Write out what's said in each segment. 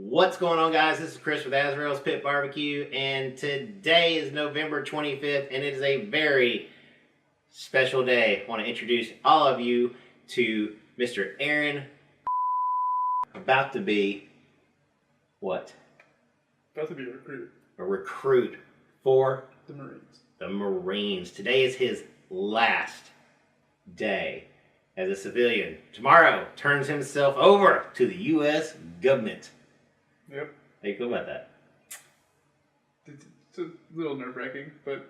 What's going on, guys? This is Chris with Azrael's Pit Barbecue, and today is November 25th, and it is a very special day. I want to introduce all of you to Mr. Aaron, about to be, what? About to be a recruit. A recruit for? The Marines. The Marines. Today is his last day as a civilian. Tomorrow turns himself over to the U.S. government. Yep. How you feel about that? It's a little nerve-wracking, but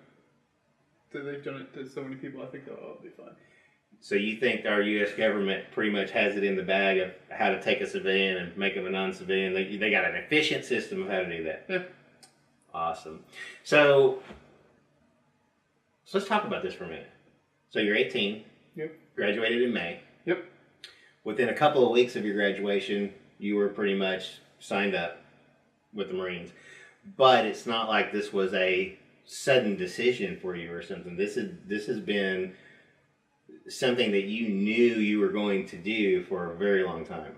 they've done it to so many people, I think they'll be fine. So you think our U.S. government pretty much has it in the bag of how to take a civilian and make them a non-civilian? They got an efficient system of how to do that. Yeah. Awesome. So let's talk about this for a minute. So you're 18. Yep. Graduated in May. Yep. Within a couple of weeks of your graduation, you were pretty much signed up with the Marines. But it's not like this was a sudden decision for you or something. This has been something that you knew you were going to do for a very long time.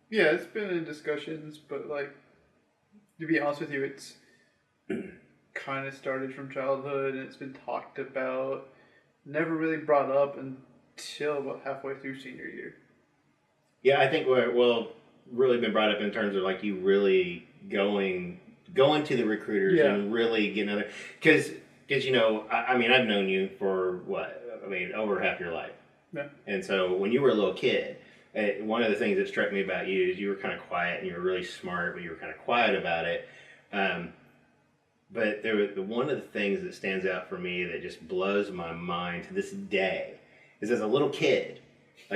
Yeah, it's been in discussions, but to be honest with you, it's kind of started from childhood and it's been talked about, never really brought up until about halfway through senior year. Yeah, I think really been brought up in terms of you really going to the recruiters and really getting other, because I've known you for over half your life. Yeah. And so when you were a little kid, one of the things that struck me about you is you were kind of quiet and you were really smart, but you were kind of quiet about it. But one of the things that stands out for me that just blows my mind to this day is, as a little kid,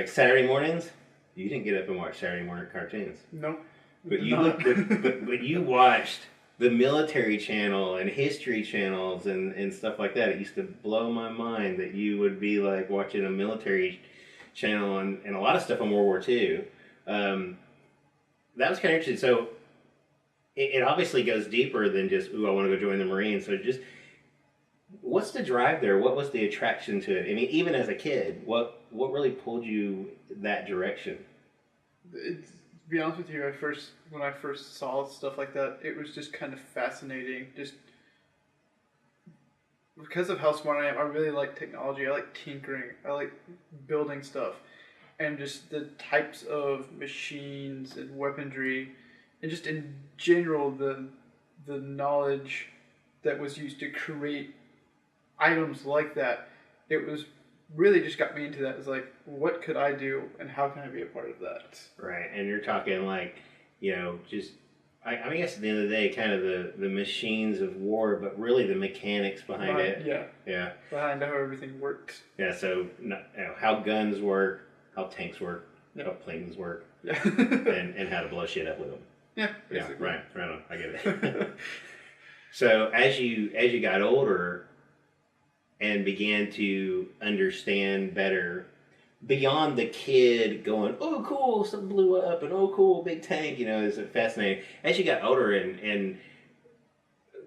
Saturday mornings, you didn't get up and watch Saturday morning cartoons. No. But you watched the military channel and history channels and stuff like that. It used to blow my mind that you would be watching a military channel and a lot of stuff on World War II. That was kind of interesting. So it obviously goes deeper than just, I want to go join the Marines. So just, what's the drive there? What was the attraction to it? I mean, even as a kid, what really pulled you that direction? To be honest with you, when I first saw stuff like that, it was just kind of fascinating. Just because of how smart I am, I really like technology. I like tinkering. I like building stuff. And just the types of machines and weaponry, and just in general, the knowledge that was used to create items like that, it was really just got me into that. It's what could I do and how can I be a part of that? Right. And you're talking just, I guess at the end of the day, kind of the machines of war, but really the mechanics behind it. Yeah. Yeah. Behind how everything works. Yeah. So how guns work, how tanks work, how planes work, and how to blow shit up with them. Yeah. Basically. Yeah. Right on. I get it. So as you got older and began to understand better, beyond the kid going, oh cool, something blew up, and oh cool, big tank, is fascinating. As you got older and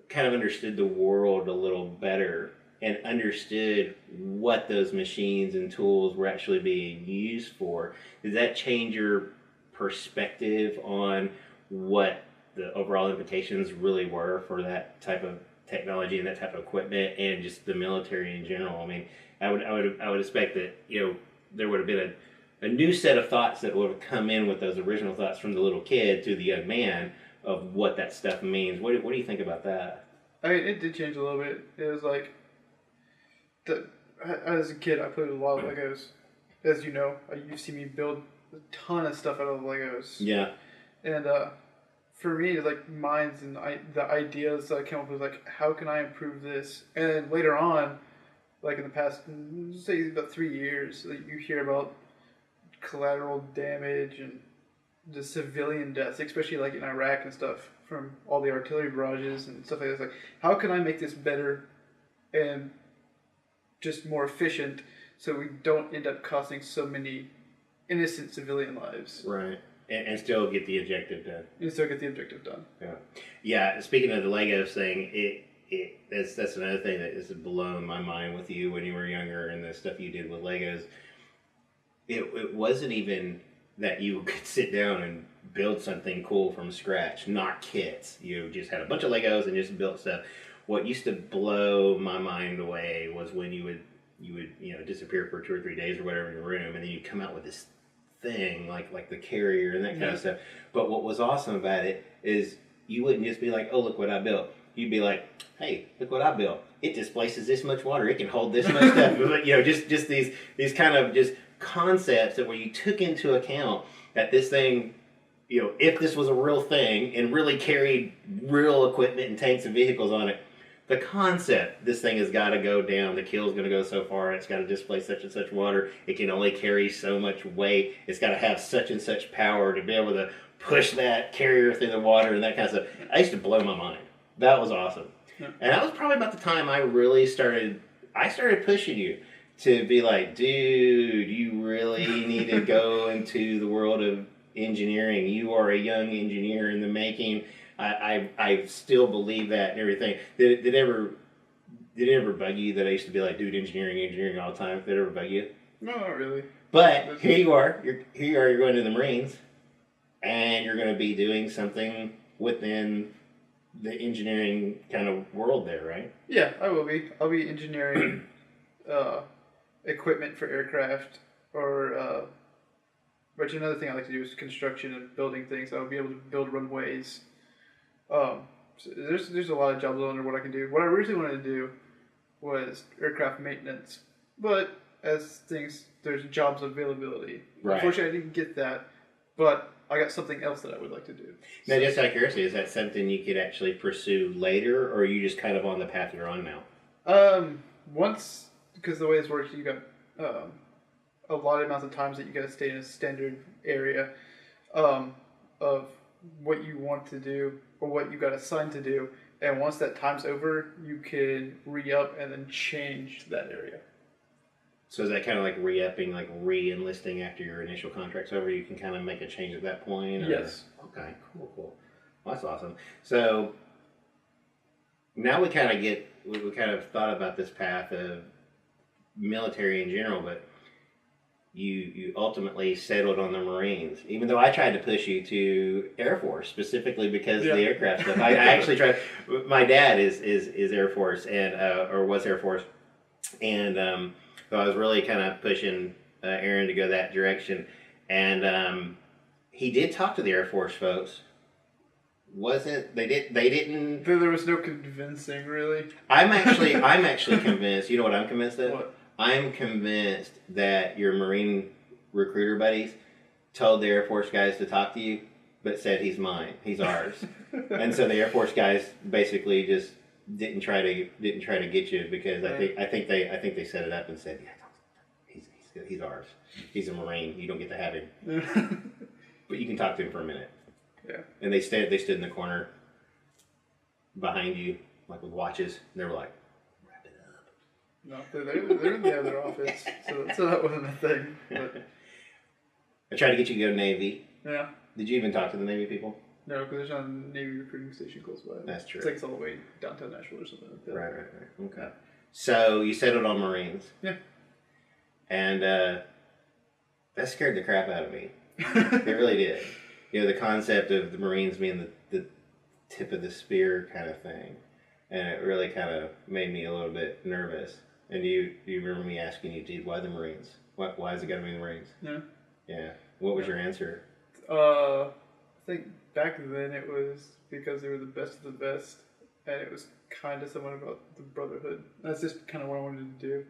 kind of understood the world a little better and understood what those machines and tools were actually being used for, did that change your perspective on what the overall implications really were for that type of technology and that type of equipment and just the military in general? I mean, I would expect that there would have been a new set of thoughts that would have come in with those original thoughts from the little kid to the young man of what that stuff means. What do you think about that? I mean, it did change a little bit. It was as a kid, I played with a lot of Legos. As you know, you've seen me build a ton of stuff out of Legos. Yeah. And for me, minds and the ideas that I came up with, how can I improve this? And later on, in the past, say about 3 years, you hear about collateral damage and the civilian deaths, especially in Iraq and stuff, from all the artillery barrages and stuff like that. How can I make this better and just more efficient so we don't end up costing so many innocent civilian lives? Right. And still get the objective done. Yeah. Yeah. Speaking of the Legos thing, that's another thing that has blown my mind with you when you were younger and the stuff you did with Legos. It wasn't even that you could sit down and build something cool from scratch, not kits. You just had a bunch of Legos and just built stuff. What used to blow my mind away was when you would disappear for 2 or 3 days or whatever in your room, and then you'd come out with this thing like the carrier and that kind of stuff. But what was awesome about it is you wouldn't just be like, oh, look what I built. You'd be like, hey, look what I built. It displaces this much water. It can hold this much stuff. Just these kind of just concepts that where you took into account that this thing, if this was a real thing and really carried real equipment and tanks and vehicles on it, the concept, this thing has got to go down, the keel's going to go so far, it's got to displace such and such water, it can only carry so much weight, it's got to have such and such power to be able to push that carrier through the water and that kind of stuff. I used to blow my mind. That was awesome. Yeah. And that was probably about the time I really started pushing you to be like, dude, you really need to go into the world of engineering. You are a young engineer in the making. I still believe that and everything. Did it ever bug you that I used to be like, dude, engineering all the time? Did it ever bug you? No, not really. But here you are. You're going to the Marines, and you're going to be doing something within the engineering kind of world there, right? Yeah, I will be. I'll be engineering equipment for aircraft, or which another thing I like to do is construction and building things. I'll be able to build runways. So there's a lot of jobs under what I can do. What I originally wanted to do was aircraft maintenance, but there's jobs availability. Right. Unfortunately, I didn't get that, but I got something else that I would like to do. Now, just out of curiosity, is that something you could actually pursue later, or are you just kind of on the path you're on now? Once, because the way this works, you got a lot of amounts of times that you got to stay in a standard area of what you want to do or what you got assigned to do, and once that time's over, you can re-up and then change that area. So is that kind of like re-upping, like re-enlisting after your initial contract's over? You can kind of make a change at that point? Or? Yes. Okay, cool. Well, that's awesome. So now we kind of thought about this path of military in general, but you ultimately settled on the Marines, even though I tried to push you to Air Force specifically because of the aircraft stuff. I actually tried. My dad is Air Force and or was Air Force, and so I was really kind of pushing Aaron to go that direction. And he did talk to the Air Force folks. Wasn't they didn't? There was no convincing, really. I'm actually convinced. You know what I'm convinced of? What? I'm convinced that your Marine recruiter buddies told the Air Force guys to talk to you, but said he's mine, he's ours, and so the Air Force guys basically just didn't try to get you because I think they set it up and said, yeah, he's ours, he's a Marine, you don't get to have him, but you can talk to him for a minute. Yeah. And they stood in the corner behind you like with watches, and they were like, no, they're in the other office, so that wasn't a thing. But I tried to get you to go to Navy. Yeah. Did you even talk to the Navy people? No, because there's not a Navy recruiting station close by. That's true. It takes all the way downtown Nashville or something like that. Right. Okay. So you settled on Marines. Yeah. And that scared the crap out of me. It really did. The concept of the Marines being the tip of the spear kind of thing. And it really kind of made me a little bit nervous. And do you remember me asking you, dude, why the Marines? Why has it got to be the Marines? Yeah. Yeah. What was your answer? I think back then it was because they were the best of the best, and it was kind of somewhat about the brotherhood. That's just kind of what I wanted to do.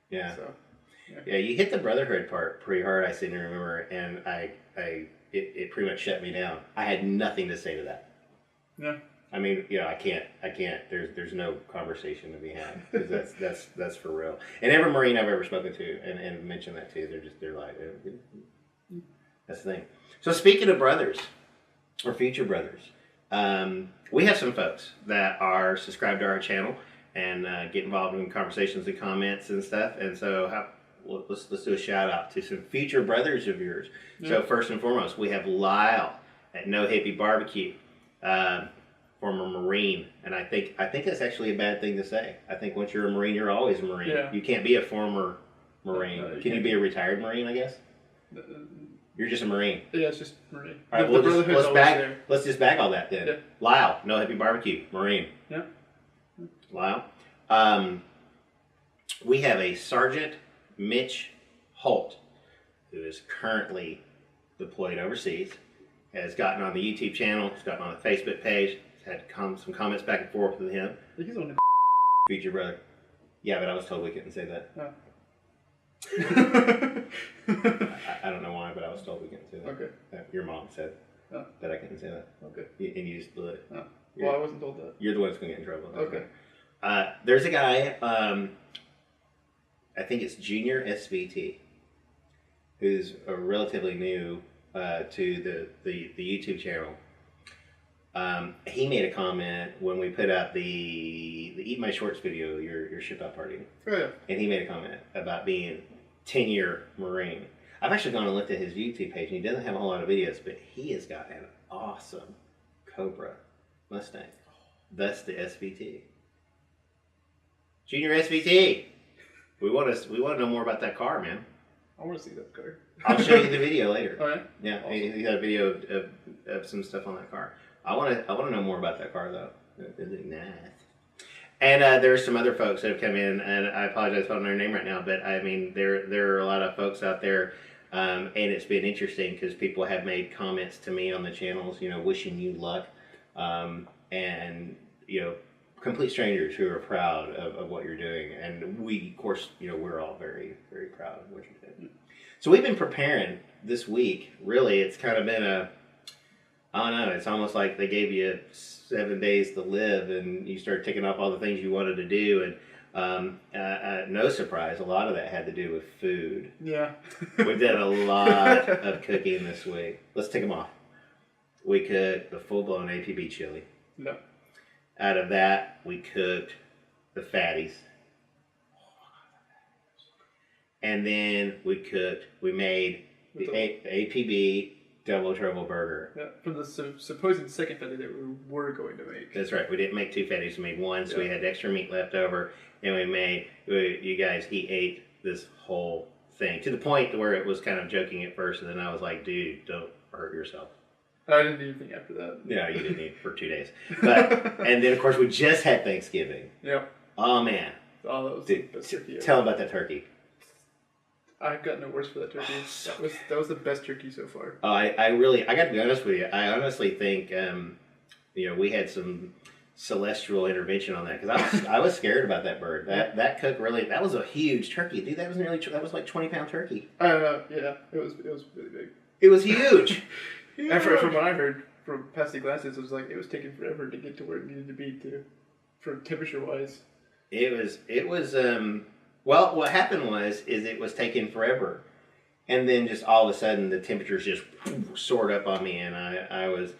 Yeah. So, yeah, you hit the brotherhood part pretty hard, I seem to remember, and it pretty much shut me down. I had nothing to say to that. Yeah. I mean, I can't. There's no conversation to be had because that's for real. And every Marine I've ever spoken to and mentioned that to, they're like, that's the thing. So speaking of brothers or future brothers, we have some folks that are subscribed to our channel and get involved in conversations and comments and stuff. And so let's do a shout out to some future brothers of yours. Yeah. So first and foremost, we have Lyle at No Hippie Barbecue. Former Marine, and I think that's actually a bad thing to say. I think once you're a Marine, you're always a Marine. Yeah. You can't be a former Marine. Can you be a retired Marine, I guess? You're just a Marine. Yeah, it's just Marine. All right, let's just bag all that then. Yeah. Lyle, no happy barbecue, Marine. Yeah. Lyle. We have a Sergeant Mitch Holt, who is currently deployed overseas, has gotten on the YouTube channel, has gotten on the Facebook page, has had some comments back and forth with him. He's on the Future brother. Yeah, but I was told we couldn't say that. Oh. I don't know why, but I was told we couldn't say that. Okay. Your mom said that I couldn't say that. Okay. And you just blew it. Oh. Well, I wasn't told that. You're the one that's going to get in trouble. Okay. There's a guy, I think it's Junior SVT, who's relatively new to the YouTube channel. He made a comment when we put out the Eat My Shorts video, your ship out party. Oh, yeah. And he made a comment about being 10-year Marine. I've actually gone and looked at his YouTube page, and he doesn't have a whole lot of videos, but he has got an awesome Cobra Mustang. Thus the SVT. Junior SVT. We want to know more about that car, man. I want to see that car. I'll show you the video later. Oh yeah. Yeah, awesome. He got a video of some stuff on that car. I want to know more about that car though. It looks nice. And there's some other folks that have come in, and I apologize if I don't know their name right now, but I mean there are a lot of folks out there, and it's been interesting because people have made comments to me on the channels, wishing you luck, and complete strangers who are proud of what you're doing, and we, of course, we're all very, very proud of what you're doing. So we've been preparing this week. Really, it's kind of been I don't know, it's almost like they gave you 7 days to live, and you start ticking off all the things you wanted to do, and no surprise, a lot of that had to do with food. Yeah. We did a lot of cooking this week. Let's tick them off. We cooked the full-blown APB chili. No. Out of that, we cooked the fatties. And then we made the APB Double Trouble Burger. Yeah, from the supposed second fatty that we were going to make. That's right. We didn't make two fatties. We made one, so we had extra meat left over. And he ate this whole thing. To the point where it was kind of joking at first, and then I was like, dude, don't hurt yourself. I didn't eat anything after that. No, you didn't eat for 2 days. And then, of course, we just had Thanksgiving. Yep. Oh, man. Oh, that was the best turkey ever. Tell them about that turkey. I've got no words for that turkey. That was the best turkey so far. Oh, I got to be honest with you. I honestly think, we had some celestial intervention on that, because I was scared about that bird. That cook really, that was a huge turkey. Dude, that was like 20-pound turkey. Yeah, it was really big. It was huge. And from what I heard from past the glasses, it was taking forever to get to where it needed to be for temperature wise. It was well, what happened was it was taking forever, and then just all of a sudden the temperatures just soared up on me, and I was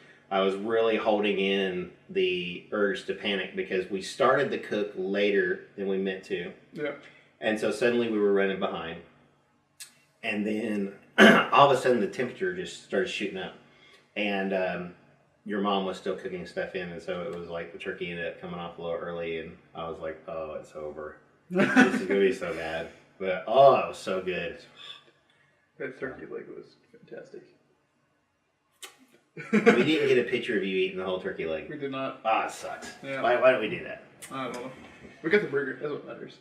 really holding in the urge to panic, because we started the cook later than we meant to. Yeah. And so suddenly we were running behind, and then all of a sudden the temperature just started shooting up. And your mom was still cooking stuff in, and so it was like the turkey ended up coming off a little early, and I was like, oh, it's over. This is going to be so bad. But, oh, it was so good. That turkey leg was fantastic. We didn't get a picture of you eating the whole turkey leg. We did not. Ah, it sucks. Yeah. Why don't we do that? I don't know. We got the burger. That's what matters.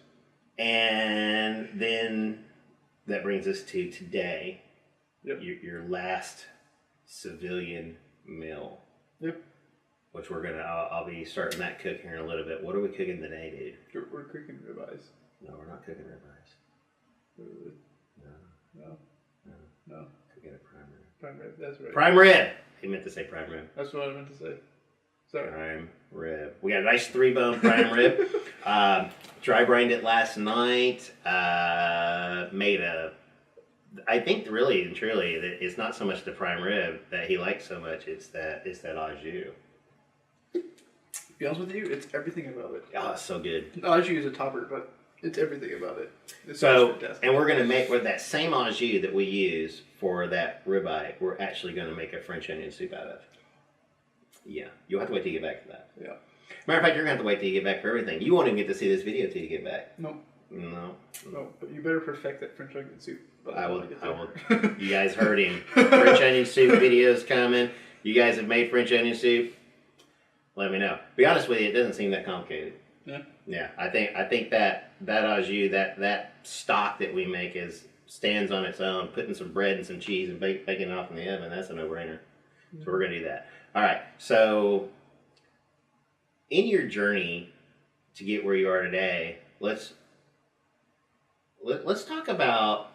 And then that brings us to today. Yep. Your last civilian meal. Yep. Which I'll be starting that cook here in a little bit. What are we cooking today, dude? We're cooking ribeyes. No, we're not cooking ribeyes. No. Cooking a prime rib. Prime rib, that's right. Prime rib! He meant to say prime rib. That's what I meant to say. Sorry. Prime rib. We got a nice 3-bone prime rib. Dry brained it last night. I think really and truly that it's not so much the prime rib that he likes so much, it's that au jus. To be honest with you, it's everything about it. Oh, it's so good. Au jus is a topper, but it's everything about it. And we're going to make, with that same au jus that we use for that ribeye, we're actually going to make a French onion soup out of. Yeah, you'll have to wait till you get back to that. Yeah. Matter of fact, you're going to have to wait till you get back for everything. You won't even get to see this video till you get back. Nope. No. Oh, but you better perfect that French onion soup. I will. You guys heard him. French onion soup videos coming. You guys have made French onion soup. Let me know. Be honest with you, it doesn't seem that complicated. Yeah. Yeah, I think that au jus, that stock that we make stands on its own. Putting some bread and some cheese and baking it off in the oven, that's a no-brainer. So we're gonna do that. All right. So in your journey to get where you are today, let's talk about,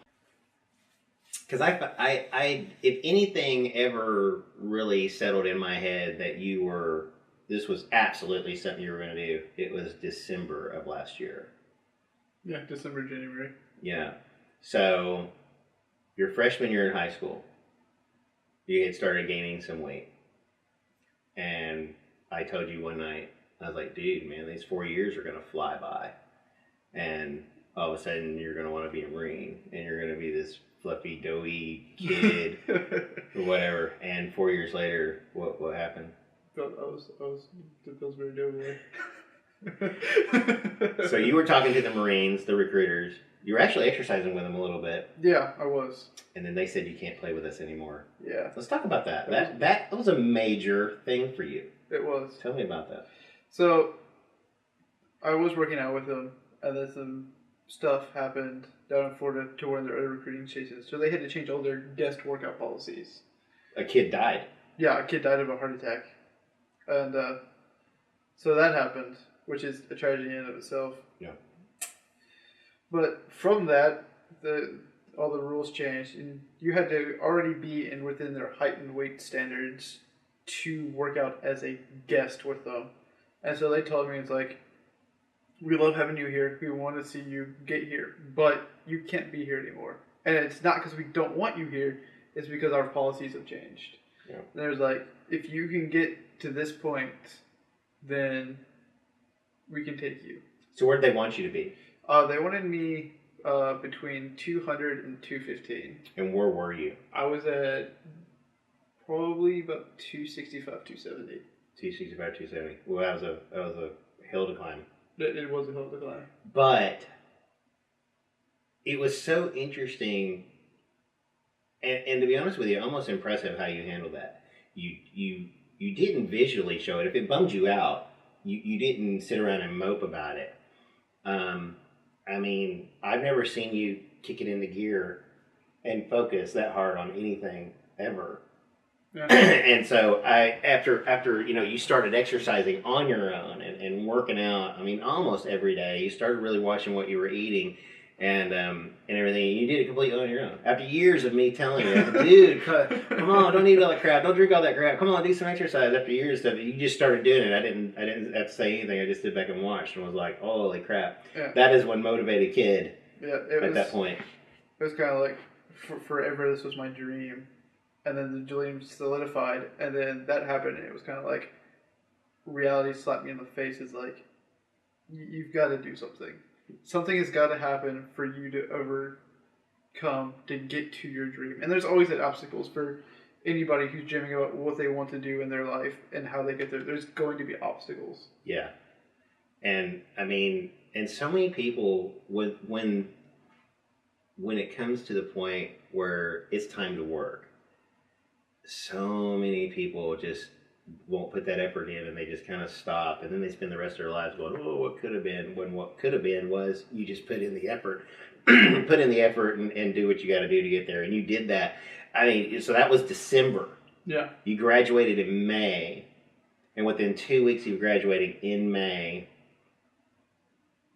because I if anything ever really settled in my head that this was absolutely something you were going to do, it was December of last year. Yeah, December, January. Yeah. So your freshman year in high school, you had started gaining some weight. And I told you one night, I was like, dude, man, these 4 years are going to fly by. And all of a sudden, you're going to want to be a Marine. And you're going to be this fluffy, doughy kid or whatever. And 4 years later, what happened? I was the Pillsbury Doughboy. So you were talking to the Marines, the recruiters. You were actually exercising with them a little bit. Yeah, I was. And then they said you can't play with us anymore. Yeah. Let's talk about that. That was a major thing for you. It was. Tell me about that. So, I was working out with them, and then some stuff happened down in Florida to one of their other recruiting stations. So they had to change all their guest workout policies. A kid died. Yeah, a kid died of a heart attack. And so that happened, which is a tragedy in and of itself. Yeah. But from that, all the rules changed, and you had to already be within their height and weight standards to work out as a guest with them. And so they told me, it's like, we love having you here. We want to see you get here, but you can't be here anymore. And it's not because we don't want you here. It's because our policies have changed. Yeah. And there's like, if you can get to this point, then we can take you. So where did they want you to be? They wanted me between 200 and 215. And where were you? I was at probably about 265, 270. 265, 270. Well, that was a hill to climb. It was a hill to climb. But it was so interesting, and to be honest with you, almost impressive how you handled that. You didn't visually show it. If it bummed you out, you didn't sit around and mope about it. I mean, I've never seen you kick it into gear and focus that hard on anything ever. Yeah. And so after you started exercising on your own and working out, I mean, almost every day, you started really watching what you were eating and everything. You did it completely on your own. After years of me telling you, dude, come on, don't eat all that crap, don't drink all that crap, come on, do some exercise. After years of it, you just started doing it. I didn't have to say anything. I just stood back and watched and was like, holy crap. Yeah. That is one motivated kid. Yeah, that point. It was kind of like forever. This was my dream. And then the dream solidified, and then that happened, and it was kind of like reality slapped me in the face. It's like, you've got to do something. Something has got to happen for you to overcome to get to your dream. And there's always that obstacles for anybody who's dreaming about what they want to do in their life and how they get there. There's going to be obstacles. Yeah. And, I mean, and so many people, when it comes to the point where it's time to work, so many people just won't put that effort in and they just kind of stop, and then they spend the rest of their lives going, oh, what could have been, when what could have been was you just put in the effort and do what you got to do to get there. And you did that. I mean, so that was December. Yeah. You graduated in May, and within 2 weeks of graduating in May,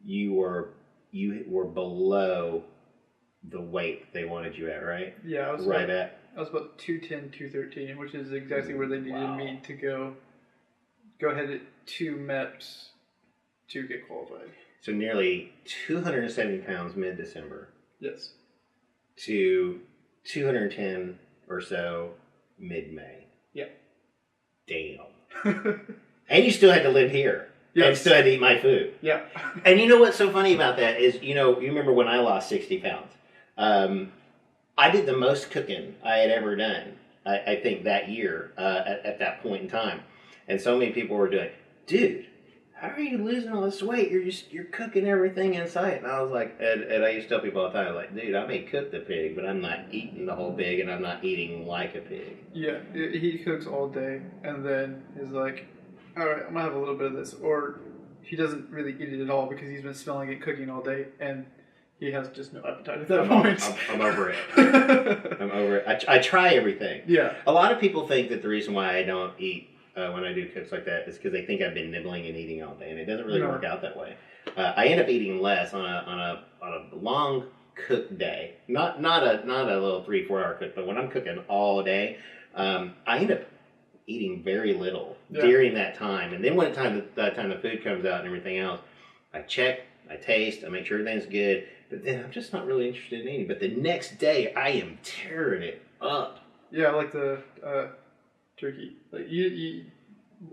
you were below the weight they wanted you at, right? Yeah, I was about 210, 213, which is exactly where they needed me to go ahead at 2 MEPs to get qualified. So nearly 270 pounds mid-December. Yes. To 210 or so mid-May. Yeah. Damn. And you still had to live here. Yes. And still had to eat my food. Yeah. And you know what's so funny about that is, you remember when I lost 60 pounds. I did the most cooking I had ever done, I think, that year at that point in time. And so many people were doing, dude, how are you losing all this weight? You're cooking everything in sight. And I was like, and I used to tell people all the time, like, dude, I may cook the pig, but I'm not eating the whole pig, and I'm not eating like a pig. Yeah, he cooks all day, and then he's like, all right, I'm gonna have a little bit of this, or he doesn't really eat it at all because he's been smelling it cooking all day, and he has just no appetite at that point. I'm over it. I'm over it. I try everything. Yeah. A lot of people think that the reason why I don't eat when I do cooks like that is because they think I've been nibbling and eating all day, and it doesn't really work out that way. I end up eating less on a long cook day. Not a little 3-4 hour cook, but when I'm cooking all day, I end up eating very little during that time. And then when the time the food comes out and everything else, I check, I taste, I make sure everything's good. But then I'm just not really interested in eating. But the next day, I am tearing it up. Yeah, like the turkey. Like you eat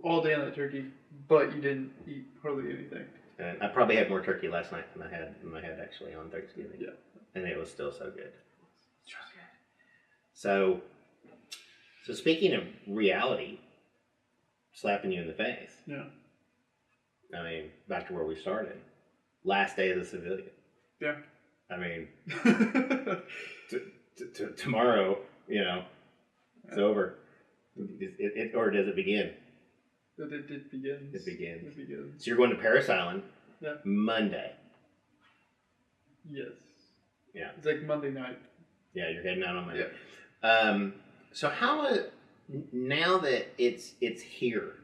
all day on that turkey, but you didn't eat hardly anything. And I probably had more turkey last night than I had actually on Thanksgiving. Yeah, and it was still so good. So speaking of reality slapping you in the face. Yeah. I mean, back to where we started. Last day of the civilian. Yeah. I mean, tomorrow, it's over. Or does it begin? It begins. It begins. It begins. So you're going to Paris Island Monday. Yes. Yeah. It's like Monday night. Yeah, you're heading out on Monday. Yeah. So how, now that it's here,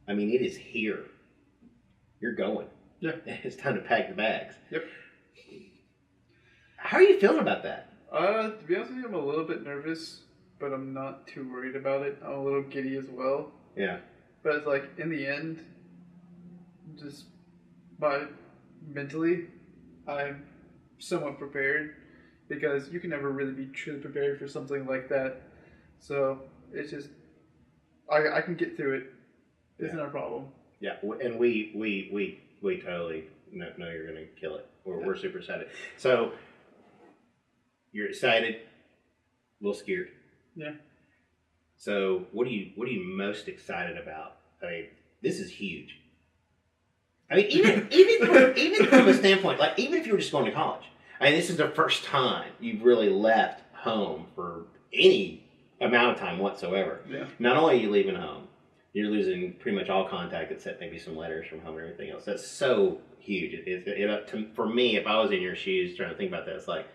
I mean, it is here. You're going. Yeah. It's time to pack the bags. Yep. How are you feeling about that? To be honest with you, I'm a little bit nervous, but I'm not too worried about it. I'm a little giddy as well. Yeah. But it's like, in the end, just mentally, I'm somewhat prepared, because you can never really be truly prepared for something like that. So it's just, I can get through it. It's not a problem. Yeah, and we totally know you're going to kill it. We're super excited. So you're excited, a little scared. Yeah. So what are you most excited about? I mean, this is huge. I mean, even from a standpoint, like even if you were just going to college, I mean, this is the first time you've really left home for any amount of time whatsoever. Yeah. Not only are you leaving home, you're losing pretty much all contact except maybe some letters from home and everything else. That's so huge. For me, if I was in your shoes trying to think about that, it's like,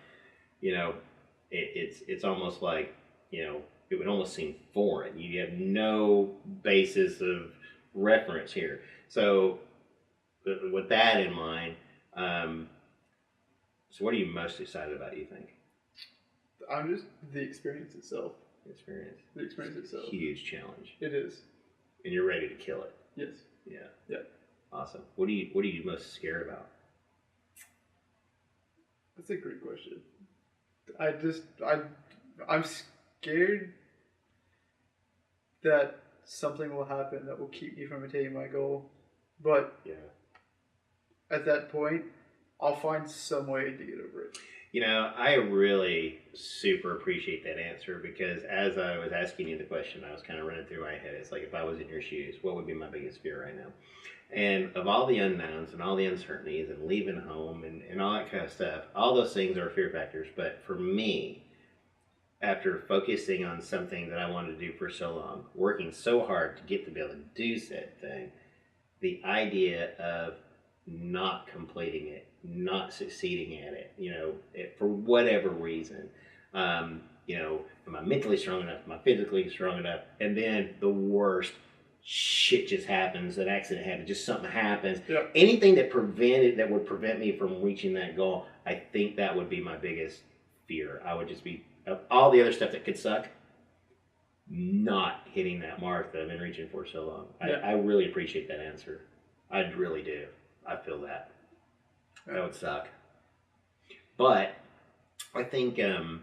it's almost like, it would almost seem foreign. You have no basis of reference here. So with that in mind, so what are you most excited about, you think? I'm just the experience itself. The experience itself. Huge challenge. It is. And you're ready to kill it. Yes. Yeah. Yeah. Awesome. What are you most scared about? That's a great question. I'm scared that something will happen that will keep me from attaining my goal. But at that point, I'll find some way to get over it. I really super appreciate that answer, because as I was asking you the question, I was kind of running through my head. It's like, if I was in your shoes, what would be my biggest fear right now? And of all the unknowns and all the uncertainties and leaving home and all that kind of stuff, all those things are fear factors. But for me, after focusing on something that I wanted to do for so long, working so hard to get to be able to do said thing, the idea of not completing it, not succeeding at it, for whatever reason, am I mentally strong enough? Am I physically strong enough? And then the worst shit just happens, an accident happens, just something happens. Yep. Anything that would prevent me from reaching that goal, I think that would be my biggest fear. I would just be, of all the other stuff that could suck, not hitting that mark that I've been reaching for so long. I really appreciate that answer. I really do. I feel that. That would suck. But I think, even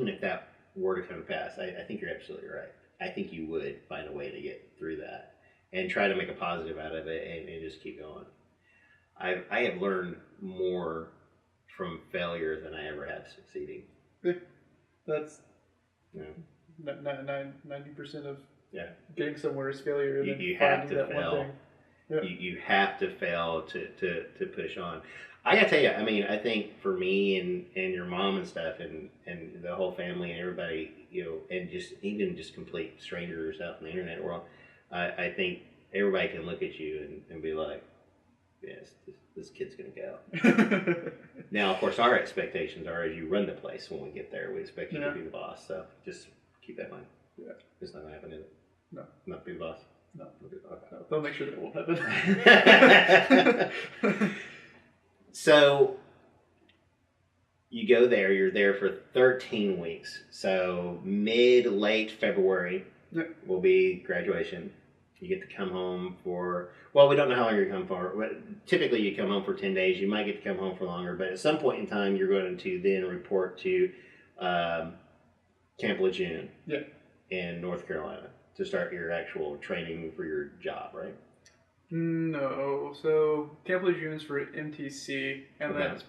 if that were to come to pass, I think you're absolutely right. I think you would find a way to get through that and try to make a positive out of it and just keep going. I have learned more from failure than I ever have succeeding. That's 90% of getting somewhere is failure. And You then have finding to that fail. one thing. Yeah. You have to fail to push on. I gotta tell you, I mean, I think for me and your mom and stuff and the whole family and everybody, and just even just complete strangers out in the internet world, I think everybody can look at you and be like, yes, this kid's gonna go. Now, of course, our expectations are as you run the place when we get there, we expect you to be the boss. So just keep that in mind. Yeah. It's not gonna happen, is it? No. Not be the boss? No. Okay. No. They'll make sure that won't happen. So you go there, you're there for 13 weeks. So late February will be graduation. You get to come home for, well, we don't know how long you're going to come for, but typically you come home for 10 days. You might get to come home for longer, but at some point in time, you're going to then report to Camp Lejeune in North Carolina to start your actual training for your job, right? No. So Camp Legion's for MTC, and then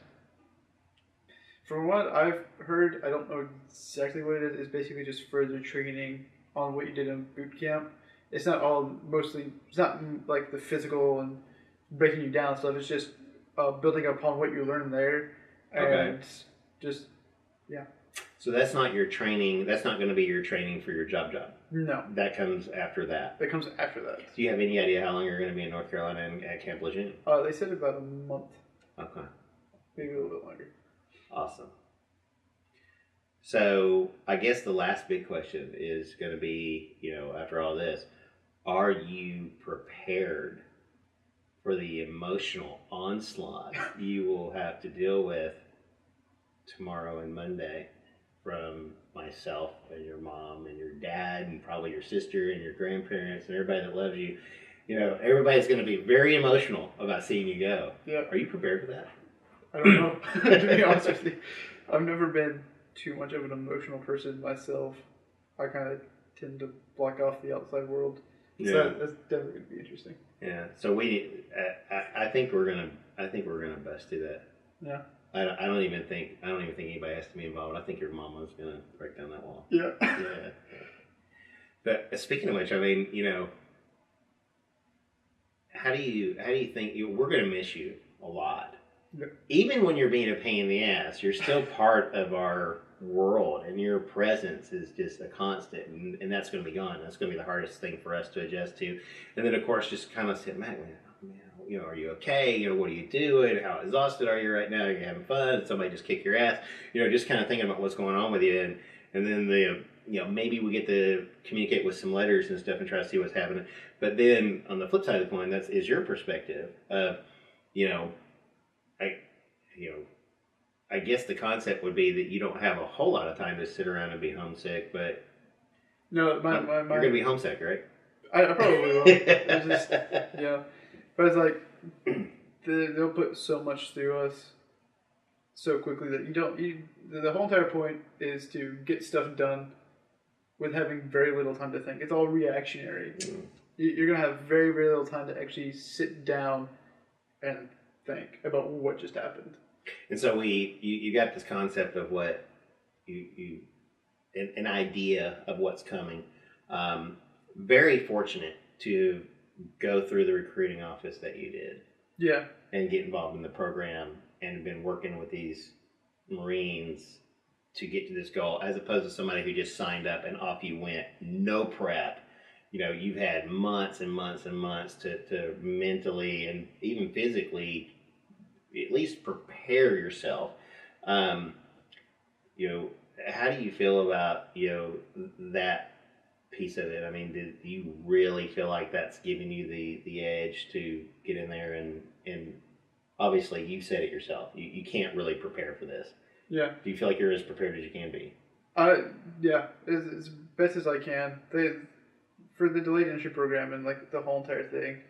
from what I've heard, I don't know exactly what it is. It's basically just further training on what you did in boot camp. It's not it's not like the physical and breaking you down stuff. It's just building upon what you learned there, and just So that's not your training. That's not going to be your training for your job. No. That comes after that. That comes after that. Do you have any idea how long you're going to be in North Carolina and at Camp Lejeune? They said about a month. Okay. Maybe a little bit longer. Awesome. So I guess the last big question is going to be, after all this, are you prepared for the emotional onslaught you will have to deal with tomorrow and Monday from myself and your mom and your dad and probably your sister and your grandparents and everybody that loves you? Everybody's going to be very emotional about seeing you go. Yeah. Are you prepared for that? I don't know. To be honest with you, I've never been too much of an emotional person myself. I kind of tend to block off the outside world. So that's definitely going to be interesting. Yeah. So I think we're gonna bust through that. Yeah. I don't even think anybody has to be involved. I think your mama's gonna break down that wall. Yeah. Yeah. But speaking of which, I mean, how do you think we're gonna miss you a lot? Yeah. Even when you're being a pain in the ass, you're still part of our world, and your presence is just a constant, and that's going to be gone. That's going to be the hardest thing for us to adjust to. And then, of course, just kind of say, man, are you okay? What are you doing? How exhausted are you right now? Are you having fun? Did somebody just kick your ass? Just kind of thinking about what's going on with you, and then maybe we get to communicate with some letters and stuff and try to see what's happening. But then on the flip side of the coin, is your perspective of, I guess the concept would be that you don't have a whole lot of time to sit around and be homesick, but no, you're going to be homesick, right? I probably will. It's just, but it's like they'll put so much through us so quickly that the whole entire point is to get stuff done with having very little time to think. It's all reactionary. You're going to have very, very little time to actually sit down and think about what just happened. And so you got this concept of what an idea of what's coming. Very fortunate to go through the recruiting office that you did. Yeah. And get involved in the program and been working with these Marines to get to this goal, as opposed to somebody who just signed up and off you went, no prep. You've had months and months and months to mentally and even physically at least prepare yourself. How do you feel about that piece of it? I mean, do you really feel like that's giving you the edge to get in there and obviously you said it yourself, you can't really prepare for this. Yeah. Do you feel like you're as prepared as you can be? Yeah, as best as I can. For the delayed entry program and like the whole entire thing,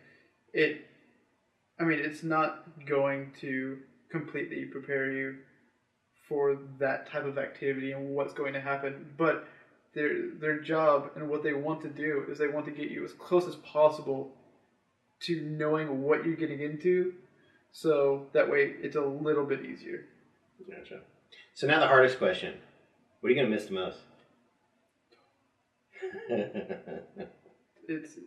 it's not going to completely prepare you for that type of activity and what's going to happen. But their job and what they want to do is they want to get you as close as possible to knowing what you're getting into, so that way it's a little bit easier. Gotcha. So now the hardest question. What are you going to miss the most? it's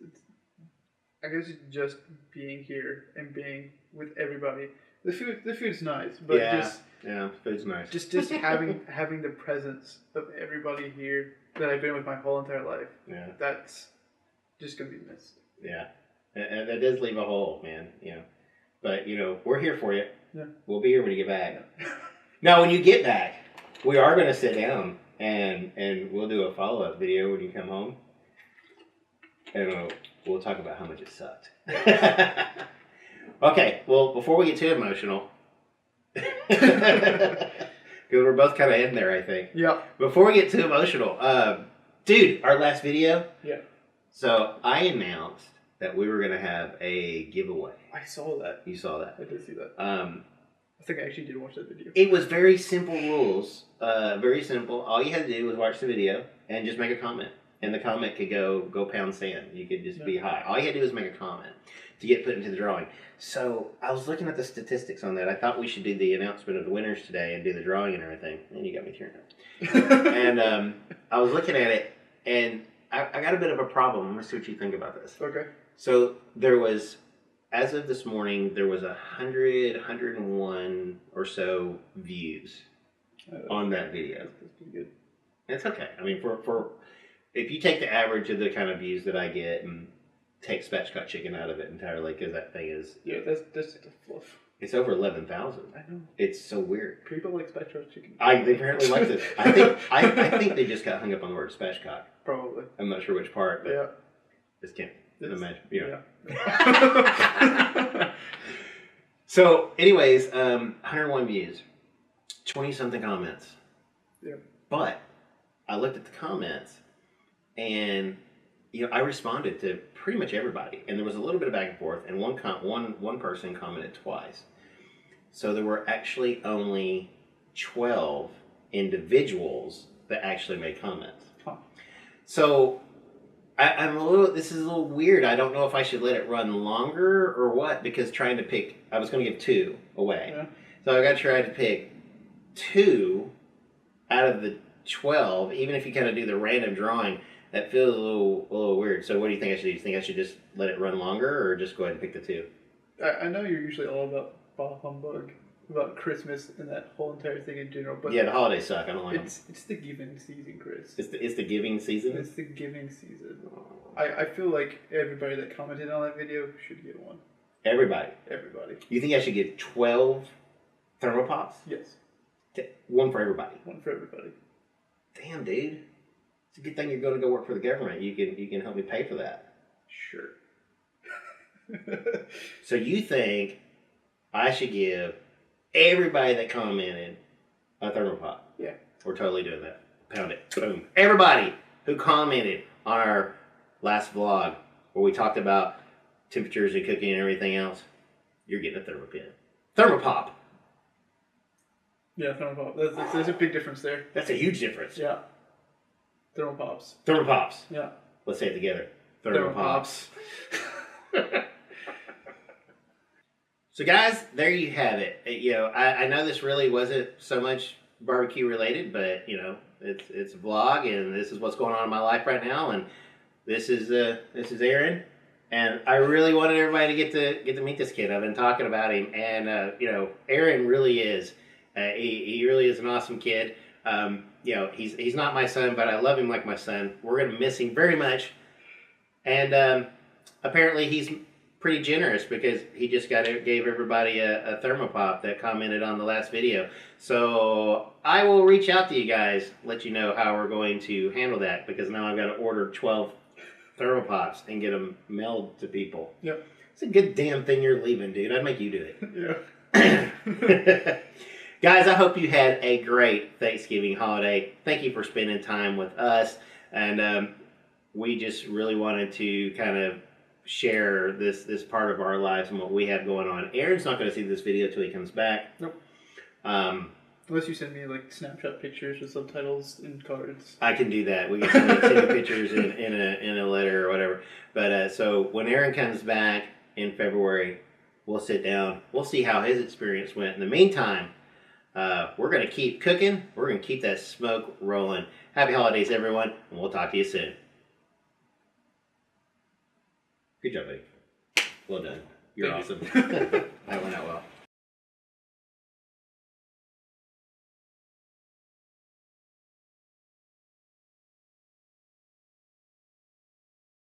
I guess it's just being here and being with everybody. The food's nice, but food's nice. Just having the presence of everybody here that I've been with my whole entire life. Yeah, that's just gonna be missed. Yeah, and that does leave a hole, man. You know, but you know, we're here for you. Yeah, we'll be here when you get back. Yeah. Now, when you get back, we are gonna sit down and we'll do a follow-up video when you come home, and we'll talk about how much it sucked. Okay, well, before we get too emotional, because we're both kind of in there, I think. Yeah. Before we get too emotional, dude, our last video. Yeah. So I announced that we were going to have a giveaway. I saw that. You saw that. I did see that. I think I actually did watch that video. It was very simple rules. Very simple. All you had to do was watch the video and just make a comment. And the comment could go pound sand. You could just be high. All you had to do was make a comment to get put into the drawing. So I was looking at the statistics on that. I thought we should do the announcement of the winners today and do the drawing and everything. And you got me tearing up. And I was looking at it, and I got a bit of a problem. Let's see what you think about this. Okay. So there was, as of this morning, there was 101 or so views on that video. That's pretty good. It's okay. I mean, for if you take the average of the kind of views that I get and take spatchcock chicken out of it entirely, because that thing is... Yeah, that's just a fluff. It's over 11,000. I know. It's so weird. People like spatchcock chicken. They apparently like it. I think they just got hung up on the word spatchcock. Probably. I'm not sure which part, but yeah. Just can't imagine. Yeah. So, anyways, 101 views, 20-something comments. Yeah. But I looked at the comments, and I responded to pretty much everybody, and there was a little bit of back and forth, and one person commented twice. So there were actually only 12 individuals that actually made comments. Huh. So this is a little weird. I don't know if I should let it run longer or what, because I was going to give 2 away. Yeah. So I got to try to pick 2 out of the 12, even if you kind of do the random drawing. That feels a little weird. So what do you think I should do? Do you think I should just let it run longer, or just go ahead and pick the 2? I know you're usually all about bah humbug, about Christmas and that whole entire thing in general, but yeah, the holidays suck. I don't like them. It's the giving season, Chris. It's the giving season? It's the giving season. I feel like everybody that commented on that video should get one. Everybody? Everybody. You think I should give 12 ThermoPops? Yes. One for everybody? One for everybody. Damn, dude. It's a good thing you're going to go work for the government. You can help me pay for that. Sure. So you think I should give everybody that commented a ThermoPop? Yeah. We're totally doing that. Pound it. Boom. Everybody who commented on our last vlog where we talked about temperatures and cooking and everything else, you're getting a ThermoPop. Yeah, ThermoPop. There's a big difference there. That's a huge difference. Yeah. ThermoPops. ThermoPops. Yeah. Let's say it together. ThermoPops. So guys, there you have it. I know this really wasn't so much barbecue related, but it's a vlog, and this is what's going on in my life right now, and this is Aaron, and I really wanted everybody to get to meet this kid. I've been talking about him, and Aaron really is. He really is an awesome kid. He's not my son, but I love him like my son. We're going to miss him very much. And apparently he's pretty generous, because he just gave everybody a ThermoPop that commented on the last video. So I will reach out to you guys, let you know how we're going to handle that, because now I've got to order 12 ThermoPops and get them mailed to people. Yep. It's a good damn thing you're leaving, dude. I'd make you do it. Yeah. Guys, I hope you had a great Thanksgiving holiday. Thank you for spending time with us. And we just really wanted to kind of share this part of our lives and what we have going on. Aaron's not going to see this video till he comes back. Nope. Unless you send me Snapchat pictures with subtitles and cards. I can do that. We can send you pictures in a letter or whatever. But so when Aaron comes back in February, we'll sit down. We'll see how his experience went. In the meantime, we're going to keep cooking. We're going to keep that smoke rolling. Happy holidays, everyone, and we'll talk to you soon. Good job, buddy. Well done. You're Thank awesome. you. That went out well.